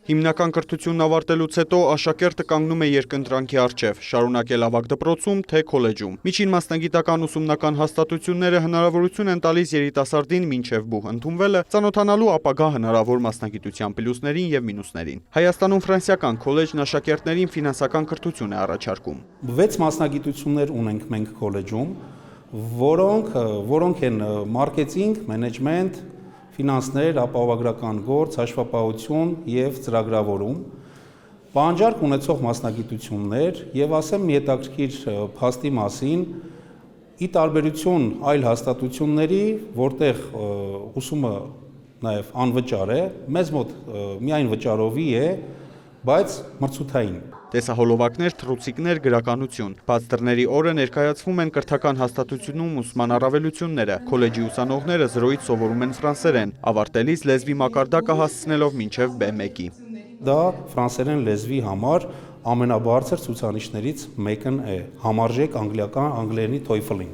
Հիմնական կրթությունն ավարտելուց հետո աշակերտը կանգնում է երկընտրանքի առջև, շարունակել ավագ դպրոցում, թե քոլեջում։ Միջին մասնագիտական ուսումնական հաստատությունները հնարավորություն են տալիս երիտասարդին մինչև բուհ ընդունվելը ծանոթանալու ապագա հնարավոր մասնագիտության պլյուսներին եւ մինուսներին։ Հայաստանում ֆրանսիական քոլեջն աշակերտներին ֆինանսական կրթություն է առաջարկում։ 6 մասնագիտություններ ունենք մենք քոլեջում, որոնք են մարքեթինգ, մենեջմենտ, ֆինանսներ, ապահովագրական գործ, հաշվապահություն եւ ծրագրավորում, պահանջարկ ունեցող մասնագիտություններ եւ ասեմ մի հետաքրքիր փաստի մասին, ի տարբերություն այլ հաստատությունների, որտեղ ուսումը նաեւ անվճար է, մեզ մոտ միայն վճարովի է, բայց մրցութային։ Տեսահոլովակներ, թռուցիկներ, գրականություն։ Բաց դռների օրը ներկայացվում են կրթական հաստատությունում ուսման առավելությունները։ Քոլեջի ուսանողները 0-ից սովորում են ֆրանսերեն, ավարտելիս լեզվի մակարդակը հասցնելով մինչև B1-ի։ Դա ֆրանսերեն լեզվի համար ամենաբարձր ցուցանիշներից մեկն է, համարժեք անգլերենի TOEFL-ին։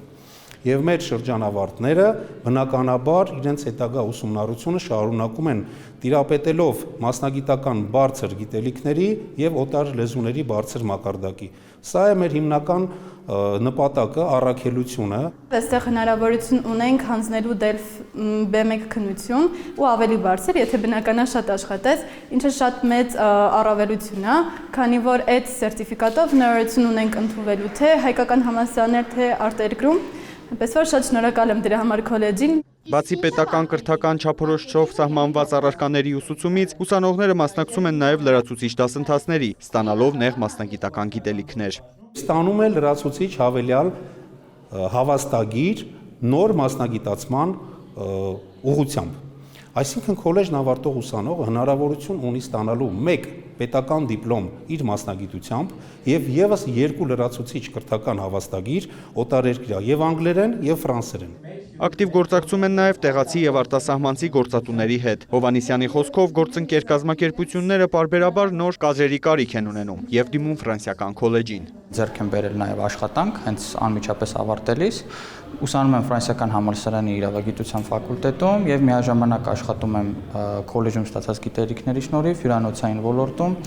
Եվ մեր շրջանավարտները բնականաբար իրենց հետագա ուսումնառությունը շարունակում են տիրապետելով մասնագիտական բարձր գիտելիքների եւ օտար լեզուների բարձր մակարդակի։ Սա է մեր հիմնական նպատակը, առաքելությունը։ Այստեղ հնարավորություն ունենք հանձնելու DELF B1 քննություն ու ավելի բարձր, եթե բնականաբար շատ աշխատես, ինչը շատ մեծ առավելություն է, քանի որ այդ սերտիֆիկատով հնարավորություն ունենք ընդունվելու թե հայկական համալսարաններ, թե արտերկրում։ Այնպես որ շատ շնորհակալ եմ դրա համար քոլեջին։ Բացի պետական կրթական չափորոշիչով սահմանված առարկաների ուսուցումից, ուսանողները մասնակցում են նաև լրացուցիչ դասընթացների, ստանալով նեղ մասնագիտական գիտելիքներ։ Ստանում է լրացուցիչ հավելյալ հավաստագիր նոր մասնագիտացման ուղղությամբ։ Այսինքն քոլեջն ավարտող ուսանողը հնարավորություն ունի ստանալու 1 պետական դիպլոմ իր մասնագիտությամբ եւ եւս 2 լրացուցիչ կրթական հավաստագիր օտարերկրյա եւ անգլերեն եւ ֆրանսերեն։ Ակտիվ գործակցում են նաև տեղացի եւ արտասահմանցի գործատուների հետ։ Հովանեսյանի խոսքով գործընկեր կազմակերպությունները պարբերաբար նոր կադրերի կարիք են ունենում եւ դիմում ֆրանսիական քոլեջին։ Ձեռք են բերել նաև աշխատանք, հենց անմիջապես ավարտելիս, ուսանում եմ ֆրանսիական համալսարանի իրավագիտության ֆակուլտետում եւ միաժամանակ աշխատում եմ քոլեջում ստացած գիտելիքների շնորհիվ հյուրանոցային ոլորտում,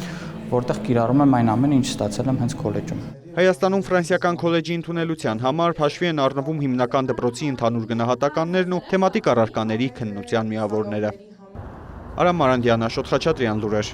որտեղ կիրառում եմ այն ամենը, ինչ ստացել եմ հենց քոլեջում։ Հայաստանում ֆրանսիական քոլեջի ընդունելության համար հաշվի են առնվում հիմնական դպրոցի ընդհանուր գնահատականներն ու թեմատիկ առարկաների քննության միավորները։ Արամ Մարանդյան, Աշոտ Խաչատրյան լուրեր։